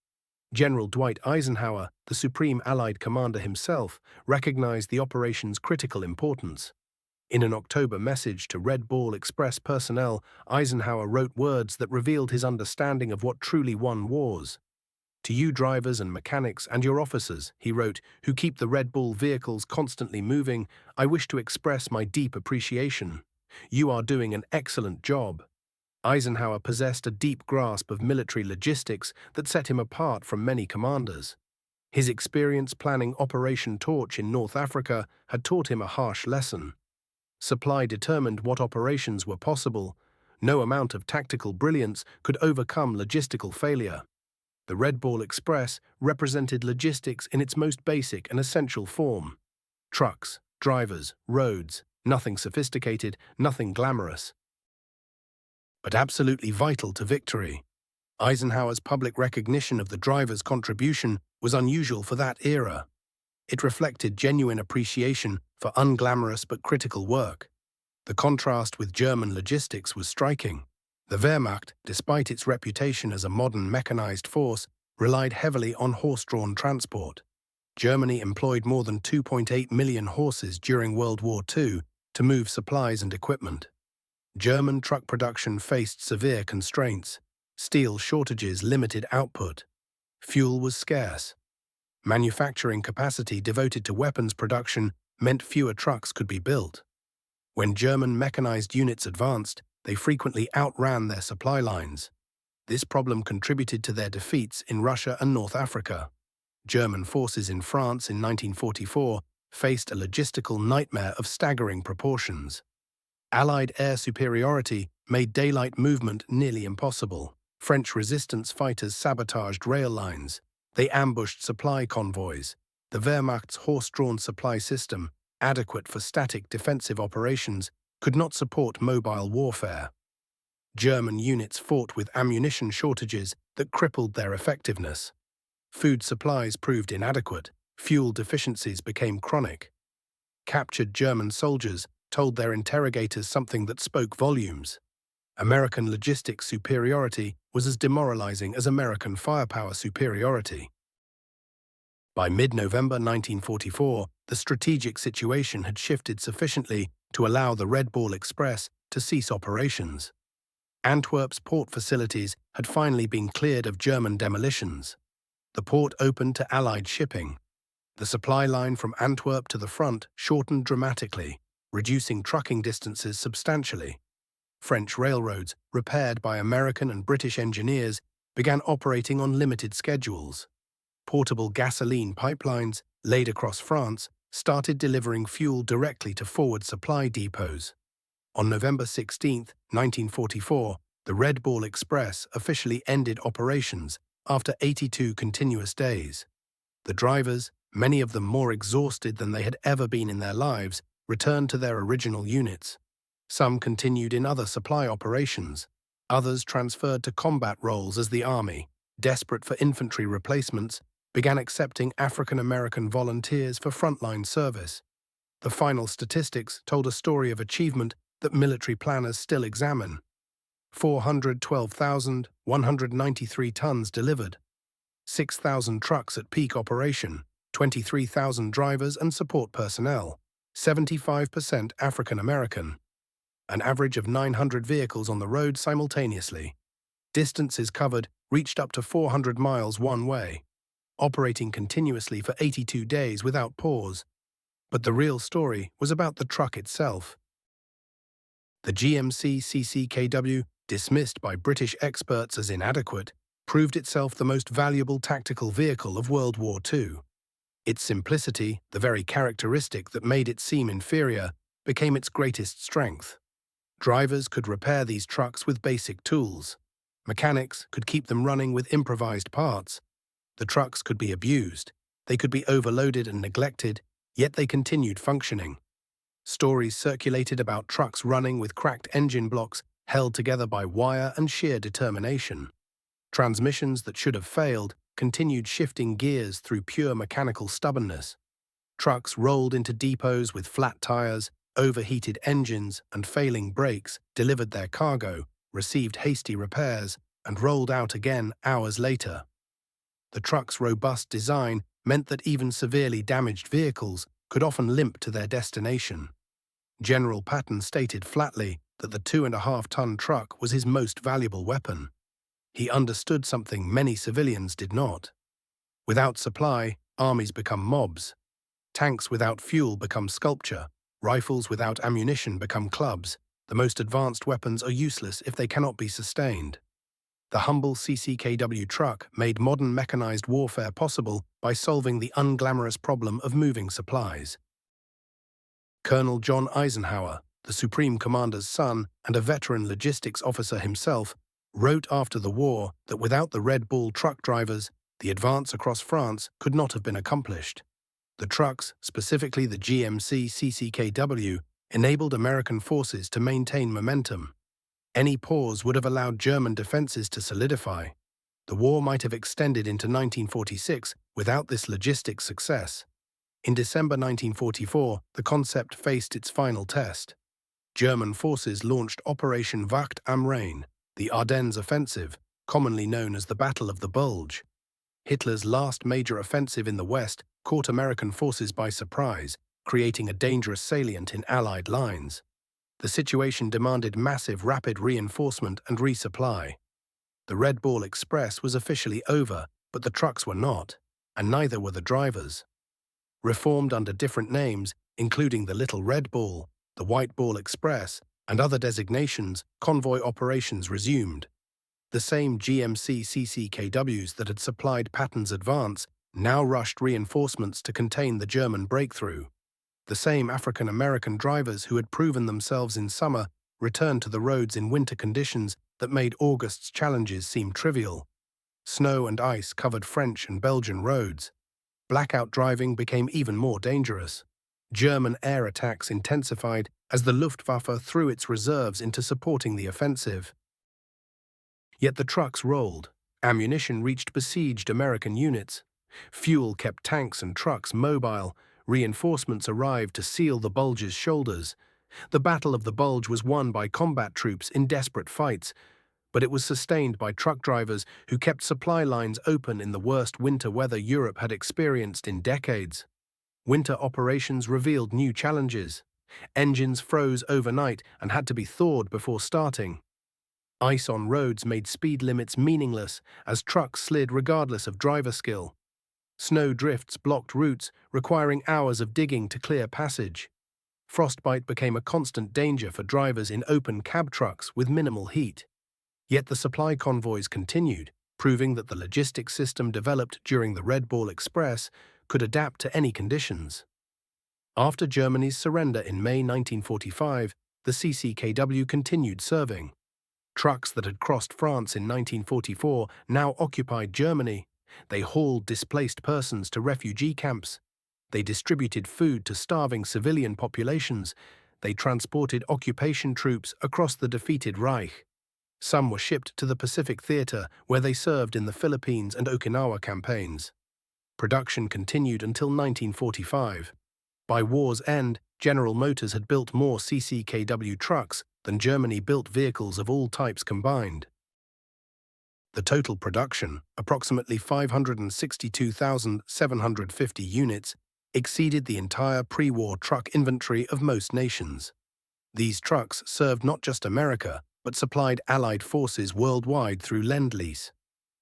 General Dwight Eisenhower, the Supreme Allied Commander himself, recognized the operation's critical importance. In an October message to Red Ball Express personnel, Eisenhower wrote words that revealed his understanding of what truly won wars. "To you drivers and mechanics and your officers," he wrote, "who keep the Red Bull vehicles constantly moving, I wish to express my deep appreciation. You are doing an excellent job." Eisenhower possessed a deep grasp of military logistics that set him apart from many commanders. His experience planning Operation Torch in North Africa had taught him a harsh lesson. Supply determined what operations were possible. No amount of tactical brilliance could overcome logistical failure. The Red Ball Express represented logistics in its most basic and essential form. Trucks, drivers, roads, nothing sophisticated, nothing glamorous, but absolutely vital to victory. Eisenhower's public recognition of the driver's contribution was unusual for that era. It reflected genuine appreciation for unglamorous but critical work. The contrast with German logistics was striking. The Wehrmacht, despite its reputation as a modern mechanized force, relied heavily on horse-drawn transport. Germany employed more than 2.8 million horses during World War II to move supplies and equipment. German truck production faced severe constraints. Steel shortages limited output. Fuel was scarce. Manufacturing capacity devoted to weapons production meant fewer trucks could be built. When German mechanized units advanced, they frequently outran their supply lines. This problem contributed to their defeats in Russia and North Africa. German forces in France in 1944 faced a logistical nightmare of staggering proportions. Allied air superiority made daylight movement nearly impossible. French resistance fighters sabotaged rail lines. They ambushed supply convoys. The Wehrmacht's horse-drawn supply system, adequate for static defensive operations, could not support mobile warfare. German units fought with ammunition shortages that crippled their effectiveness. Food supplies proved inadequate, fuel deficiencies became chronic. Captured German soldiers told their interrogators something that spoke volumes. American logistics superiority was as demoralizing as American firepower superiority. By mid-November 1944, the strategic situation had shifted sufficiently to allow the Red Ball Express to cease operations. Antwerp's port facilities had finally been cleared of German demolitions. The port opened to Allied shipping. The supply line from Antwerp to the front shortened dramatically, reducing trucking distances substantially. French railroads, repaired by American and British engineers, began operating on limited schedules. Portable gasoline pipelines, laid across France, started delivering fuel directly to forward supply depots. On November 16, 1944, the Red Ball Express officially ended operations after 82 continuous days. The drivers, many of them more exhausted than they had ever been in their lives, returned to their original units. Some continued in other supply operations. Others transferred to combat roles as the Army, desperate for infantry replacements, began accepting African American volunteers for frontline service. The final statistics told a story of achievement that military planners still examine. 412,193 tons delivered, 6,000 trucks at peak operation, 23,000 drivers and support personnel, 75% African American. An average of 900 vehicles on the road simultaneously. Distances covered reached up to 400 miles one way, operating continuously for 82 days without pause. But the real story was about the truck itself. The GMC CCKW, dismissed by British experts as inadequate, proved itself the most valuable tactical vehicle of World War II. Its simplicity, the very characteristic that made it seem inferior, became its greatest strength. Drivers could repair these trucks with basic tools. Mechanics could keep them running with improvised parts. The trucks could be abused. They could be overloaded and neglected, yet they continued functioning. Stories circulated about trucks running with cracked engine blocks held together by wire and sheer determination. Transmissions that should have failed continued shifting gears through pure mechanical stubbornness. Trucks rolled into depots with flat tires, overheated engines, and failing brakes, delivered their cargo, received hasty repairs, and rolled out again hours later. The truck's robust design meant that even severely damaged vehicles could often limp to their destination. General Patton stated flatly that the 2.5-ton truck was his most valuable weapon. He understood something many civilians did not. Without supply, armies become mobs. Tanks without fuel become sculpture. Rifles without ammunition become clubs. The most advanced weapons are useless if they cannot be sustained. The humble CCKW truck made modern mechanized warfare possible by solving the unglamorous problem of moving supplies. Colonel John Eisenhower, the Supreme Commander's son and a veteran logistics officer himself, wrote after the war that without the Red Bull truck drivers, the advance across France could not have been accomplished. The trucks, specifically the GMC CCKW, enabled American forces to maintain momentum. Any pause would have allowed German defenses to solidify. The war might have extended into 1946 without this logistics success. In December 1944, the concept faced its final test. German forces launched Operation Wacht am Rhein, the Ardennes Offensive, commonly known as the Battle of the Bulge. Hitler's last major offensive in the West caught American forces by surprise, creating a dangerous salient in Allied lines. The situation demanded massive rapid reinforcement and resupply. The Red Ball Express was officially over, but the trucks were not, and neither were the drivers. Reformed under different names, including the Little Red Ball, the White Ball Express, and other designations, convoy operations resumed. The same GMC CCKWs that had supplied Patton's advance now rushed reinforcements to contain the German breakthrough. The same African American drivers who had proven themselves in summer returned to the roads in winter conditions that made August's challenges seem trivial. Snow and ice covered French and Belgian roads. Blackout driving became even more dangerous. German air attacks intensified as the Luftwaffe threw its reserves into supporting the offensive. Yet the trucks rolled, Ammunition reached besieged American units. Fuel kept tanks and trucks mobile. Reinforcements arrived to seal the Bulge's shoulders. The Battle of the Bulge was won by combat troops in desperate fights, but it was sustained by truck drivers who kept supply lines open in the worst winter weather Europe had experienced in decades. Winter operations revealed new challenges. Engines froze overnight and had to be thawed before starting. Ice on roads made speed limits meaningless as trucks slid regardless of driver skill. Snow drifts blocked routes, requiring hours of digging to clear passage. Frostbite became a constant danger for drivers in open cab trucks with minimal heat. Yet the supply convoys continued, proving that the logistics system developed during the Red Ball Express could adapt to any conditions. After Germany's surrender in May 1945, the CCKW continued serving. Trucks that had crossed France in 1944 now occupied Germany. They hauled displaced persons to refugee camps. They distributed food to starving civilian populations. They transported occupation troops across the defeated Reich. Some were shipped to the Pacific Theater, where they served in the Philippines and Okinawa campaigns. Production continued until 1945. By war's end, General Motors had built more CCKW trucks than Germany built vehicles of all types combined. The total production, approximately 562,750 units, exceeded the entire pre-war truck inventory of most nations. These trucks served not just America, but supplied Allied forces worldwide through Lend-Lease.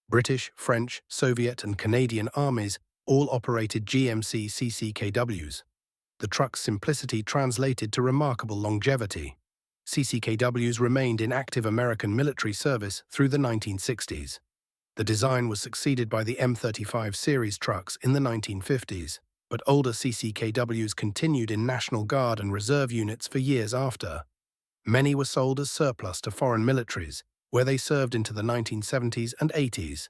British, French, Soviet, and Canadian armies all operated GMC CCKWs. The truck's simplicity translated to remarkable longevity. CCKWs remained in active American military service through the 1960s. The design was succeeded by the M35 series trucks in the 1950s, but older CCKWs continued in National Guard and Reserve units for years after. Many were sold as surplus to foreign militaries, where they served into the 1970s and 80s.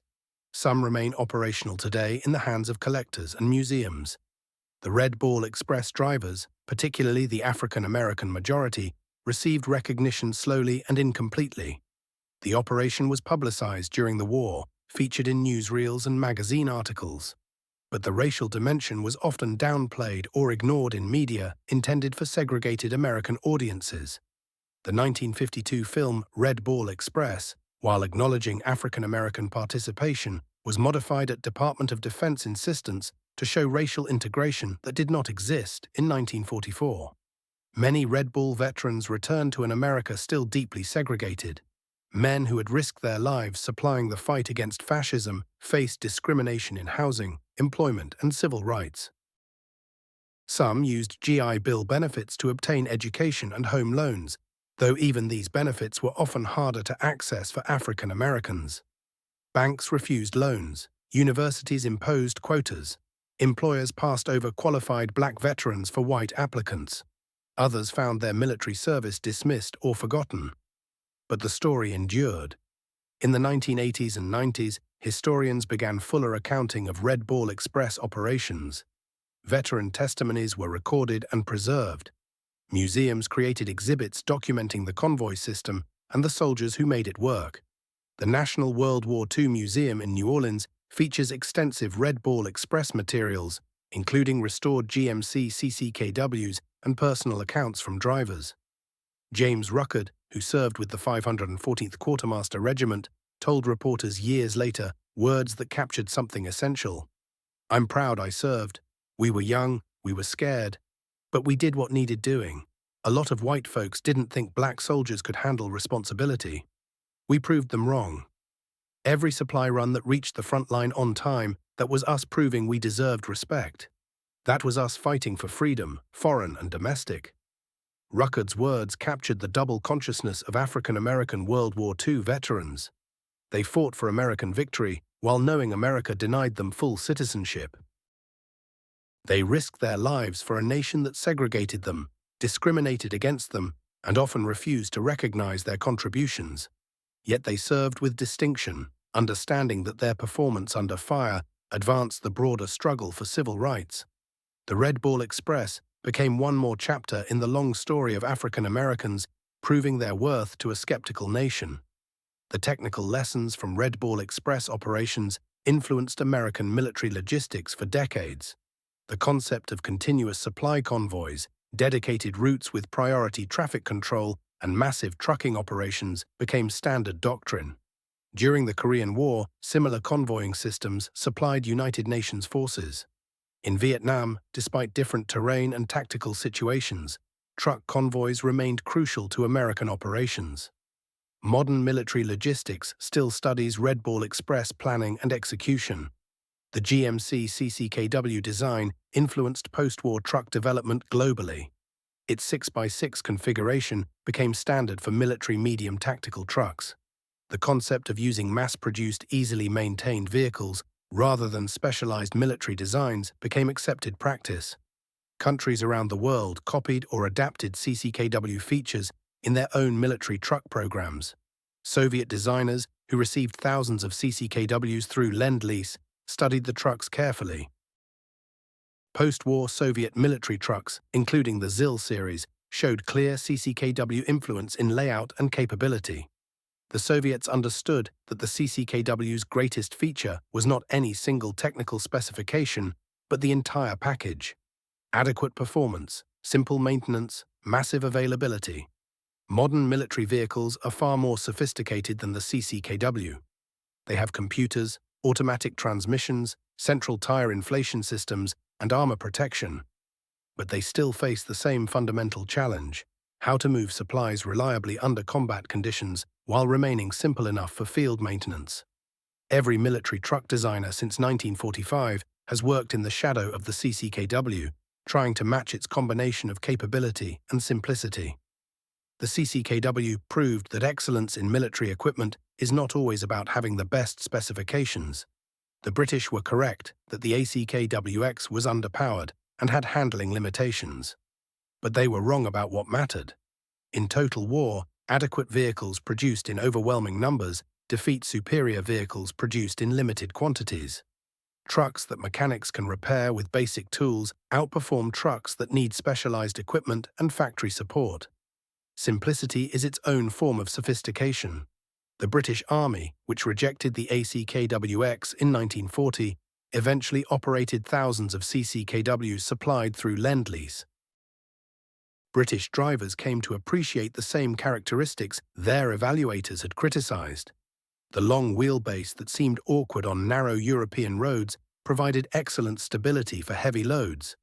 Some remain operational today in the hands of collectors and museums. The Red Ball Express drivers, particularly the African-American majority, received recognition slowly and incompletely. The operation was publicized during the war, featured in newsreels and magazine articles. But the racial dimension was often downplayed or ignored in media intended for segregated American audiences. The 1952 film Red Ball Express, while acknowledging African-American participation, was modified at Department of Defense insistence to show racial integration that did not exist in 1944. Many Red Ball veterans returned to an America still deeply segregated. Men who had risked their lives supplying the fight against fascism faced discrimination in housing, employment, and civil rights. Some used GI Bill benefits to obtain education and home loans, though even these benefits were often harder to access for African Americans. Banks refused loans, universities imposed quotas, employers passed over qualified black veterans for white applicants. Others found their military service dismissed or forgotten. But the story endured. In the 1980s and 90s, historians began fuller accounting of Red Ball Express operations. Veteran testimonies were recorded and preserved. Museums created exhibits documenting the convoy system and the soldiers who made it work. The National World War II Museum in New Orleans features extensive Red Ball Express materials, including restored GMC CCKWs and personal accounts from drivers. James Ruckert, who served with the 514th Quartermaster Regiment, told reporters years later words that captured something essential. "I'm proud I served. We were young, we were scared, but we did what needed doing. A lot of white folks didn't think black soldiers could handle responsibility. We proved them wrong. Every supply run that reached the front line on time, that was us proving we deserved respect. That was us fighting for freedom, foreign and domestic." Ruckert's words captured the double consciousness of African-American World War II veterans. They fought for American victory while knowing America denied them full citizenship. They risked their lives for a nation that segregated them, discriminated against them, and often refused to recognize their contributions. Yet they served with distinction, understanding that their performance under fire advanced the broader struggle for civil rights. The Red Ball Express became one more chapter in the long story of African Americans proving their worth to a skeptical nation. The technical lessons from Red Ball Express operations influenced American military logistics for decades. The concept of continuous supply convoys, dedicated routes with priority traffic control, and massive trucking operations became standard doctrine. During the Korean War, similar convoying systems supplied United Nations forces. In Vietnam, despite different terrain and tactical situations, truck convoys remained crucial to American operations. Modern military logistics still studies Red Ball Express planning and execution. The GMC CCKW design influenced post-war truck development globally. Its 6x6 configuration became standard for military medium tactical trucks. The concept of using mass-produced, easily maintained vehicles rather than specialized military designs became accepted practice. Countries around the world copied or adapted CCKW features in their own military truck programs. Soviet designers, who received thousands of CCKWs through Lend-Lease, studied the trucks carefully. Post-war Soviet military trucks, including the ZIL series, showed clear CCKW influence in layout and capability. The Soviets understood that the CCKW's greatest feature was not any single technical specification, but the entire package. Adequate performance, simple maintenance, massive availability. Modern military vehicles are far more sophisticated than the CCKW. They have computers, automatic transmissions, central tire inflation systems, and armor protection. But they still face the same fundamental challenge: how to move supplies reliably under combat conditions while remaining simple enough for field maintenance. Every military truck designer since 1945 has worked in the shadow of the CCKW, trying to match its combination of capability and simplicity. The CCKW proved that excellence in military equipment is not always about having the best specifications. The British were correct that the ACKWX was underpowered and had handling limitations. But they were wrong about what mattered. In total war, adequate vehicles produced in overwhelming numbers defeat superior vehicles produced in limited quantities. Trucks that mechanics can repair with basic tools outperform trucks that need specialized equipment and factory support. Simplicity is its own form of sophistication. The British Army, which rejected the ACKWX in 1940, eventually operated thousands of CCKWs supplied through Lend-Lease. British drivers came to appreciate the same characteristics their evaluators had criticized. The long wheelbase that seemed awkward on narrow European roads provided excellent stability for heavy loads.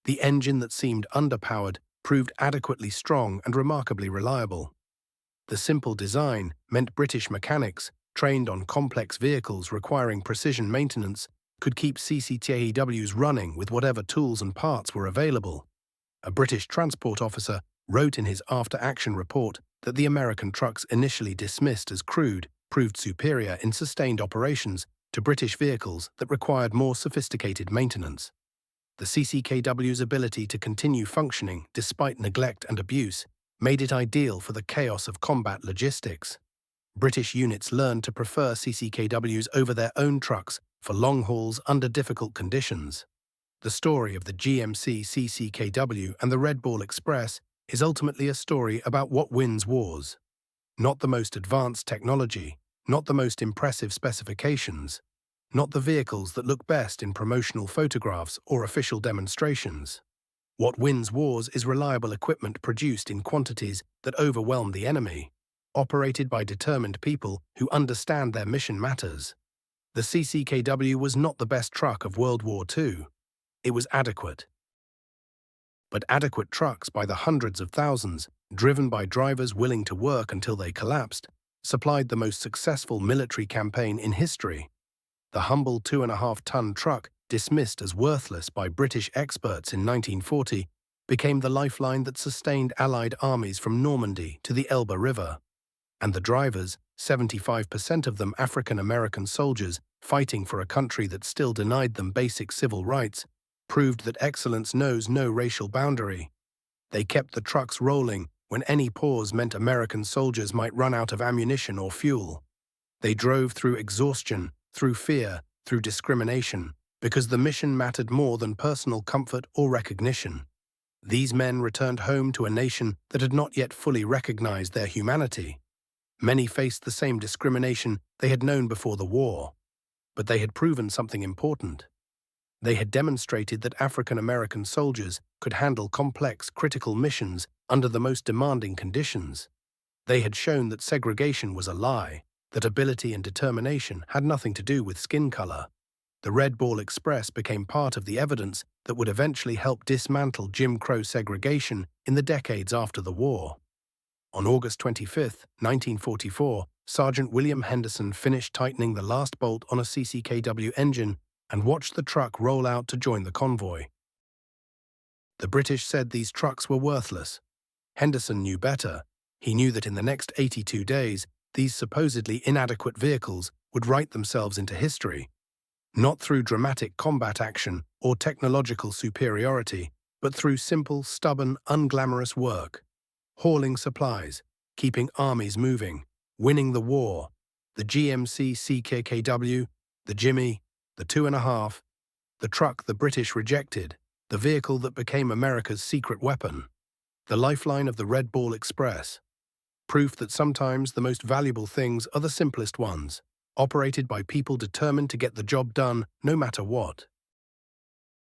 The engine that seemed underpowered proved adequately strong and remarkably reliable. The simple design meant British mechanics, trained on complex vehicles requiring precision maintenance, could keep CCKWs running with whatever tools and parts were available. A British transport officer wrote in his after-action report that the American trucks initially dismissed as crude proved superior in sustained operations to British vehicles that required more sophisticated maintenance. The CCKW's ability to continue functioning despite neglect and abuse made it ideal for the chaos of combat logistics. British units learned to prefer CCKWs over their own trucks for long hauls under difficult conditions. The story of the GMC CCKW and the Red Ball Express is ultimately a story about what wins wars. Not the most advanced technology, not the most impressive specifications, not the vehicles that look best in promotional photographs or official demonstrations. What wins wars is reliable equipment produced in quantities that overwhelm the enemy, operated by determined people who understand their mission matters. The CCKW was not the best truck of World War II. It was adequate. But adequate trucks by the hundreds of thousands, driven by drivers willing to work until they collapsed, supplied the most successful military campaign in history. The humble 2.5-ton truck, dismissed as worthless by British experts in 1940, became the lifeline that sustained Allied armies from Normandy to the Elbe River. And the drivers, 75% of them African-American soldiers fighting for a country that still denied them basic civil rights, proved that excellence knows no racial boundary. They kept the trucks rolling when any pause meant American soldiers might run out of ammunition or fuel. They drove through exhaustion, through fear, through discrimination, because the mission mattered more than personal comfort or recognition. These men returned home to a nation that had not yet fully recognized their humanity. Many faced the same discrimination they had known before the war, but they had proven something important. They had demonstrated that African American soldiers could handle complex, critical missions under the most demanding conditions. They had shown that segregation was a lie, that ability and determination had nothing to do with skin color. The Red Ball Express became part of the evidence that would eventually help dismantle Jim Crow segregation in the decades after the war. On August 25, 1944, Sergeant William Henderson finished tightening the last bolt on a CCKW engine and watched the truck roll out to join the convoy. The British said these trucks were worthless. Henderson knew better. He knew that in the next 82 days, these supposedly inadequate vehicles would write themselves into history, not through dramatic combat action or technological superiority, but through simple, stubborn, unglamorous work. Hauling supplies, keeping armies moving, winning the war. The GMC CCKW, the Jimmy, the 2.5, the truck the British rejected, the vehicle that became America's secret weapon. The lifeline of the Red Ball Express. Proof that sometimes the most valuable things are the simplest ones, operated by people determined to get the job done no matter what.